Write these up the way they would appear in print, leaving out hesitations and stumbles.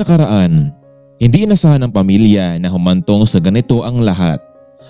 nakaraan, hindi inasahan ng pamilya na humantong sa ganito ang lahat.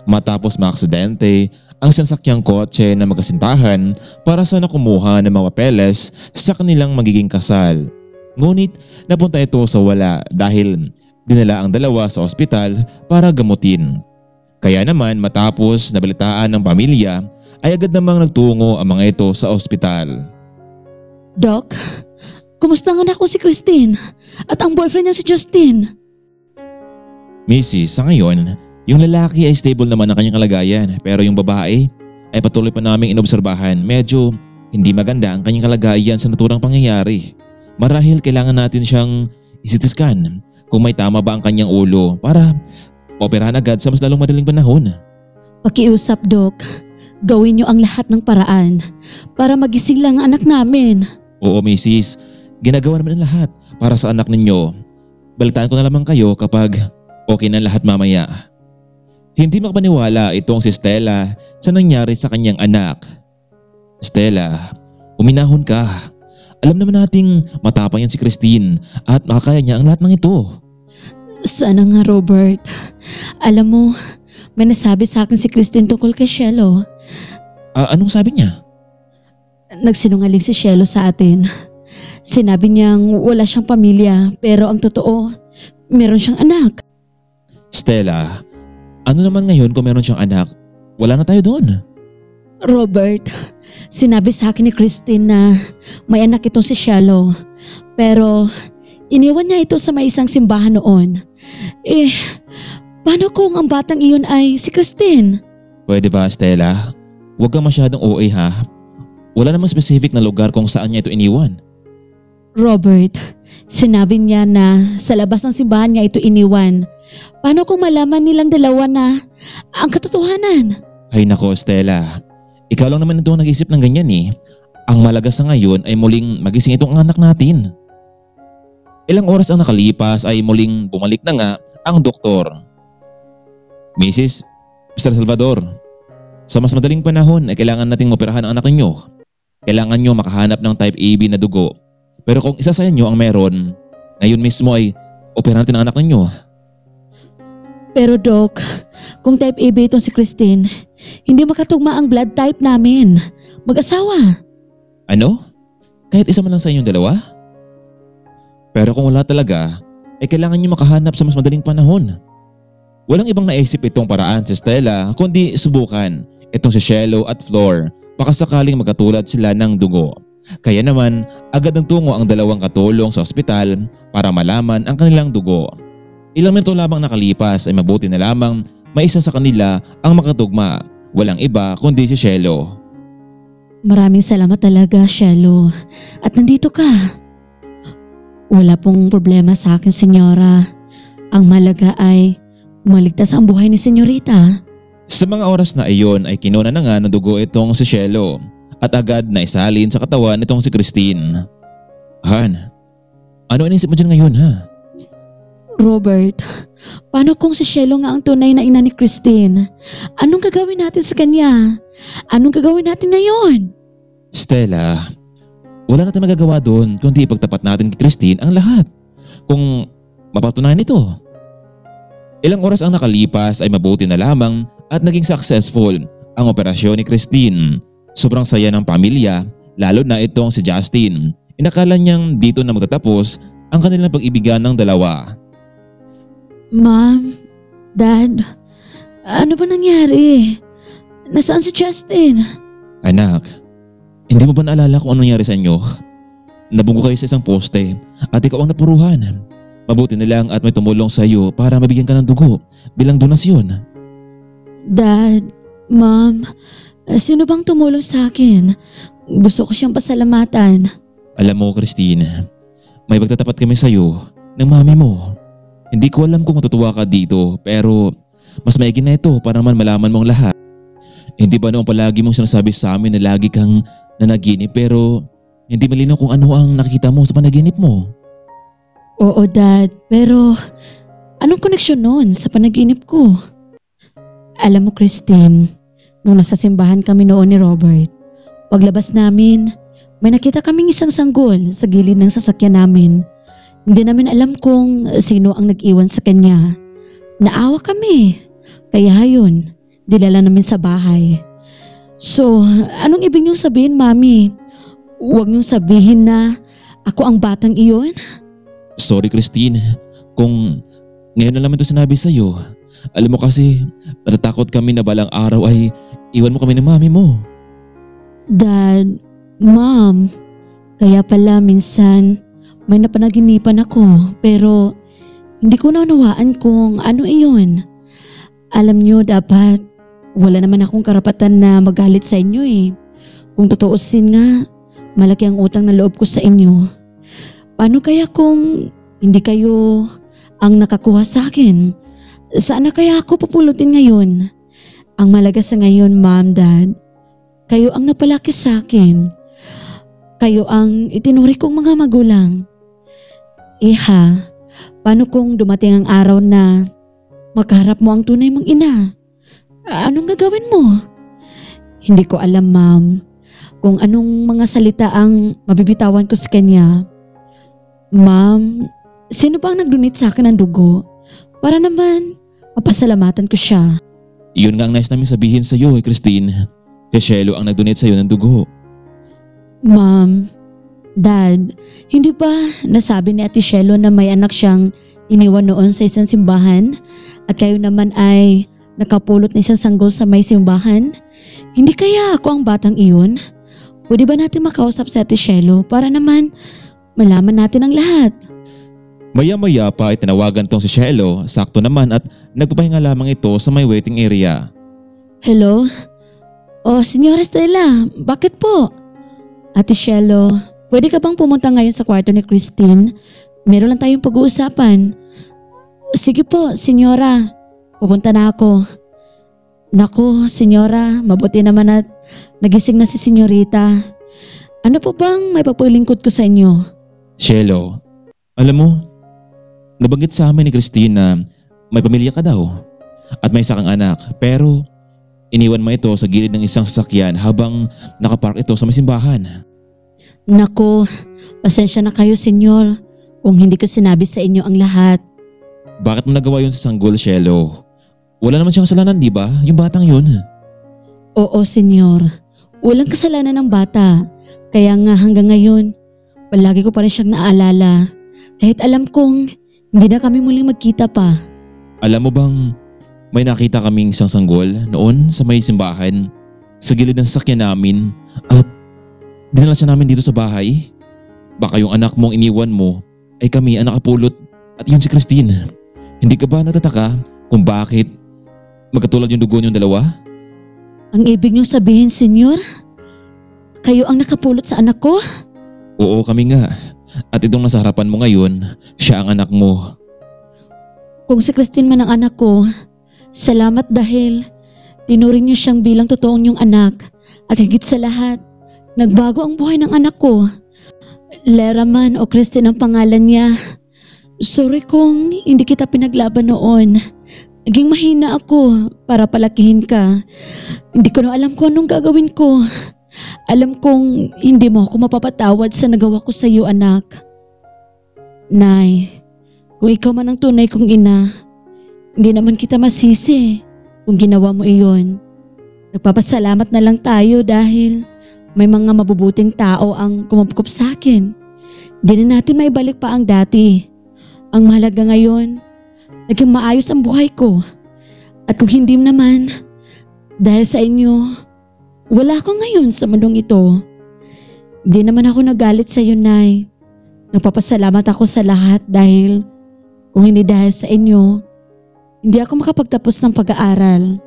Matapos maaksidente ang sinasakyang kotse na magkasintahan para sana kumuha ng mga papeles sa kanilang magiging kasal. Ngunit napunta ito sa wala dahil dinala ang dalawa sa ospital para gamutin. Kaya naman matapos nabalitaan ng pamilya ay agad namang nagtungo ang mga ito sa ospital. Doc, kumusta ang anak ko si Christine at ang boyfriend niya si Justin? Mrs., sa ngayon, yung lalaki ay stable naman ang kanyang kalagayan pero yung babae ay patuloy pa naming inobserbahan. Medyo hindi maganda ang kanyang kalagayan sa naturang pangyayari. Marahil kailangan natin siyang i-CT-scan kung may tama ba ang kanyang ulo para operahan agad sa mas lalong madaling panahon. Pakiusap, Doc. Gawin niyo ang lahat ng paraan para magising lang ang anak namin. Oo, Mrs. Ginagawa naman ang lahat para sa anak ninyo. Balitaan ko na lamang kayo kapag okay na lahat mamaya. Hindi makapaniwala itong si Stella sa nangyari sa kanyang anak. Stella, uminahon ka. Alam naman nating matapang yan si Christine at makakaya niya ang lahat ng ito. Sana nga, Robert. Alam mo, may nasabi sa akin si Christine tungkol kay Shelo. Anong sabi niya? Nagsinungaling si Shelo sa atin. Sinabi niyang wala siyang pamilya pero ang totoo, meron siyang anak. Stella, ano naman ngayon kung meron siyang anak? Wala na tayo doon. Robert, sinabi sa akin ni Christine na may anak itong si Shelo. Pero iniwan niya ito sa may isang simbahan noon. Paano kung ang batang iyon ay si Christine? Pwede ba, Stella? Huwag kang masyadong OA ha. Wala namang specific na lugar kung saan niya ito iniwan. Robert, sinabi niya na sa labas ng simbahan niya ito iniwan. Paano kung malaman nilang dalawa na ang katotohanan? Ay nako, Stella. Ikaw lang naman ito nag-isip ng ganyan eh. Ang malaga sa ngayon ay muling magising itong anak natin. Ilang oras ang nakalipas ay muling bumalik na nga ang doktor. Mrs. Mr. Salvador, sa mas madaling panahon ay kailangan nating operahan ang anak ninyo. Kailangan nyo makahanap ng type AB na dugo. Pero kung isa sa inyo ang meron, ngayon mismo ay operahan natin ang anak ninyo. Pero Doc, kung type AB itong si Christine, hindi makatugma ang blood type namin. Mag-asawa. Ano? Kahit isa man lang sa inyong dalawa? Pero kung wala talaga, ay kailangan nyo makahanap sa mas madaling panahon. Walang ibang naisip itong paraan si Stella kundi subukan itong si Shelo at Flor baka sakaling magkatulad sila ng dugo. Kaya naman agad nagtungo ang dalawang katulong sa ospital para malaman ang kanilang dugo. Ilang minuto lamang nakalipas ay mabuti na lamang may isa sa kanila ang makatugma. Walang iba kundi si Shelo. Maraming salamat talaga, Shelo. At nandito ka. Wala pong problema sa akin, senyora. Ang malaga ay maligtas ang buhay ni senyorita. Sa mga oras na iyon ay kinuna na nga ng dugo itong si Shelo at agad na isalin sa katawan itong si Christine. Han, ano inisip mo dyan ngayon ha? Robert, paano kung si Shelo nga ang tunay na ina ni Christine? Anong gagawin natin sa kanya? Anong gagawin natin ngayon? Stella, wala na tayong magagawa doon kundi ipagtapat natin kay Christine ang lahat. Kung mapatunayan ito. Ilang oras ang nakalipas ay mabuti na lamang at naging successful ang operasyon ni Christine. Sobrang saya ng pamilya, lalo na itong si Justin. Inakala niyang dito na magtatapos ang kanilang pag-ibigan ng dalawa. Ma'am, Dad, ano ba nangyari? Nasaan si Justin? Anak, hindi mo ba naalala kung ano nangyari sa inyo? Nabunggo kayo sa isang poste at ikaw ang napuruhan. Mabuti na lang at may tumulong sa iyo para mabigyan ka ng dugo bilang donasyon. Dad, Ma'am, sino bang tumulong sa akin? Gusto ko siyang pasalamatan. Alam mo, Christine, may pagtatapat kami sa iyo ng mami mo. Hindi ko alam kung matutuwa ka dito pero mas maigi na ito para naman malaman mong lahat. Hindi ba noong palagi mong sinasabi sa amin na lagi kang nanaginip pero hindi malinaw kung ano ang nakikita mo sa panaginip mo? Oo, Dad, pero anong koneksyon nun sa panaginip ko? Alam mo, Christine, nung nasa simbahan kami noon ni Robert, paglabas namin, may nakita kaming isang sanggol sa gilid ng sasakyan namin. Hindi namin alam kung sino ang nag-iwan sa kanya. Naawa kami. Kaya yun, dilala namin sa bahay. So, anong ibig niyong sabihin, Mami? Huwag niyong sabihin na ako ang batang iyon? Sorry Christine, kung ngayon na naman ito sinabi sa'yo. Alam mo kasi, natatakot kami na balang araw ay iwan mo kami ng mami mo. Dad, Mom, kaya pala minsan may napanaginipan ako pero hindi ko naunawaan kung ano iyon. Alam niyo dapat wala naman akong karapatan na magalit sa inyo eh. Kung totoosin nga, malaki ang utang na loob ko sa inyo. Paano kaya kung hindi kayo ang nakakuha sa akin? Saan na kaya ako pupulutin ngayon? Ang malaga sa ngayon, Mom, Dad, kayo ang napalaki sa akin. Kayo ang itinuri kong mga magulang. Iha, paano kung dumating ang araw na makaharap mo ang tunay mong ina? Anong gagawin mo? Hindi ko alam, Ma'am, kung anong mga salita ang mabibitawan ko sa kanya. Ma'am, sino ba ang nagdonate sa akin ng dugo? Para naman mapasalamatan ko siya. Iyon nga ang nais namin sabihin sa'yo Christine. Kaya Shelo ang nag-donate sa'yo ng dugo. Ma'am, Dad, hindi ba nasabi ni Ate Shelo na may anak siyang iniwan noon sa isang simbahan at kayo naman ay nakapulot na isang sanggol sa may simbahan? Hindi kaya ako ang batang iyon? Pwede ba natin makausap sa Ate Shelo para naman malaman natin ang lahat? Maya-maya pa ay tinawagan tong si Shelo, sakto naman at nagpapahinga lamang ito sa may waiting area. Hello? Oh, Senyora Stella, bakit po? Ate Shelo, pwede ka bang pumunta ngayon sa kwarto ni Christine? Meron lang tayong pag-uusapan. Sige po, Senyora. Pupunta na ako. Naku, Senyora, mabuti naman at nagising na si Senyorita. Ano po bang may papalingkod ko sa inyo? Shelo, alam mo, nabanggit sa amin ni Christine na may pamilya ka daw at may isa kang anak pero iniwan mo ito sa gilid ng isang sasakyan habang nakapark ito sa may simbahan. Naku, pasensya na kayo, Senyor, kung hindi ko sinabi sa inyo ang lahat. Bakit mo nagawa yun sa sanggol, Shelo? Wala naman siyang kasalanan, di ba? Yung batang yun. Oo, Senyor. Walang kasalanan ng bata. Kaya nga hanggang ngayon, palagi ko pa rin siyang naalala. Kahit alam kong hindi na kami muling magkita pa. Alam mo bang may nakita kaming isang sanggol noon sa may simbahan sa gilid ng sasakyan namin at dinala siya namin dito sa bahay? Baka yung anak mong iniwan mo ay kami ang nakapulot at yun si Christine. Hindi ka ba natataka kung bakit magkatulad yung dugo niyong dalawa? Ang ibig niyong sabihin, Senyor? Kayo ang nakapulot sa anak ko? Oo, kami nga. At itong nasa harapan mo ngayon, siya ang anak mo. Kung si Christine man ang anak ko, salamat dahil tinuring niyo siyang bilang totoong niyong anak at higit sa lahat, nagbago ang buhay ng anak ko. Lera man o Christine ang pangalan niya. Sorry kung hindi kita pinaglaban noon. Naging mahina ako para palakihin ka. Hindi ko na alam kung anong gagawin ko. Alam kong hindi mo ako mapapatawad sa nagawa ko sa iyo, anak. Nay, kung ikaw man ang tunay kong ina, hindi naman kita masisi kung ginawa mo iyon. Nagpapasalamat na lang tayo dahil may mga mabubuting tao ang kumupkup sa akin. Hindi na natin maibalik pa ang dati. Ang mahalaga ngayon, naging maayos ang buhay ko. At kung hindi naman, dahil sa inyo, wala ako ngayon sa mundong ito. Hindi naman ako nagalit sa iyo, Nay. Nagpapasalamat ako sa lahat dahil kung hindi dahil sa inyo, hindi ako makapagtapos ng pag-aaral.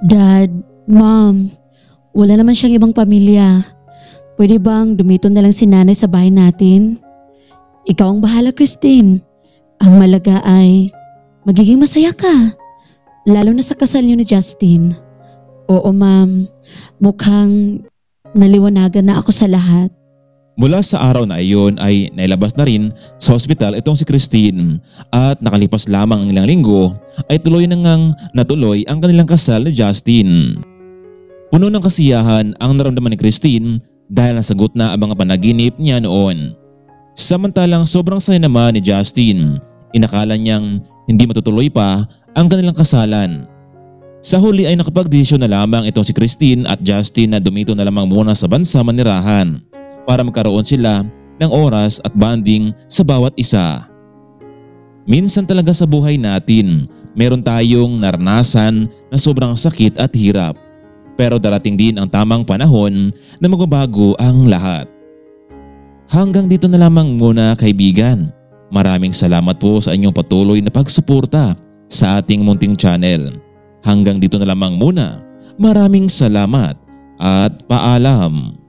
Dad, Mom, wala naman siyang ibang pamilya. Pwede bang dumito na lang si Nanay sa bahay natin? Ikaw ang bahala, Christine. Ang malaga ay magiging masaya ka. Lalo na sa kasal niyo ni Justin. Oo, Ma'am. Mukhang naliwanagan na ako sa lahat. Mula sa araw na iyon ay nailabas na rin sa ospital itong si Christine at nakalipas lamang ang ilang linggo ay tuloy nang natuloy ang kanilang kasal ni Justin. Puno ng kasiyahan ang naramdaman ni Christine dahil nasagot na ang mga panaginip niya noon. Samantalang sobrang saya naman ni Justin. Inakala niyang hindi matutuloy pa ang kanilang kasalan. Sa huli ay nakapagdesisyon na lamang itong si Christine at Justin na dumito na lamang muna sa bansa manirahan para magkaroon sila ng oras at bonding sa bawat isa. Minsan talaga sa buhay natin, meron tayong naranasan na sobrang sakit at hirap. Pero darating din ang tamang panahon na magbabago ang lahat. Hanggang dito na lamang muna kaibigan. Maraming salamat po sa inyong patuloy na pagsuporta sa ating munting channel. Hanggang dito na lamang muna. Maraming salamat at paalam.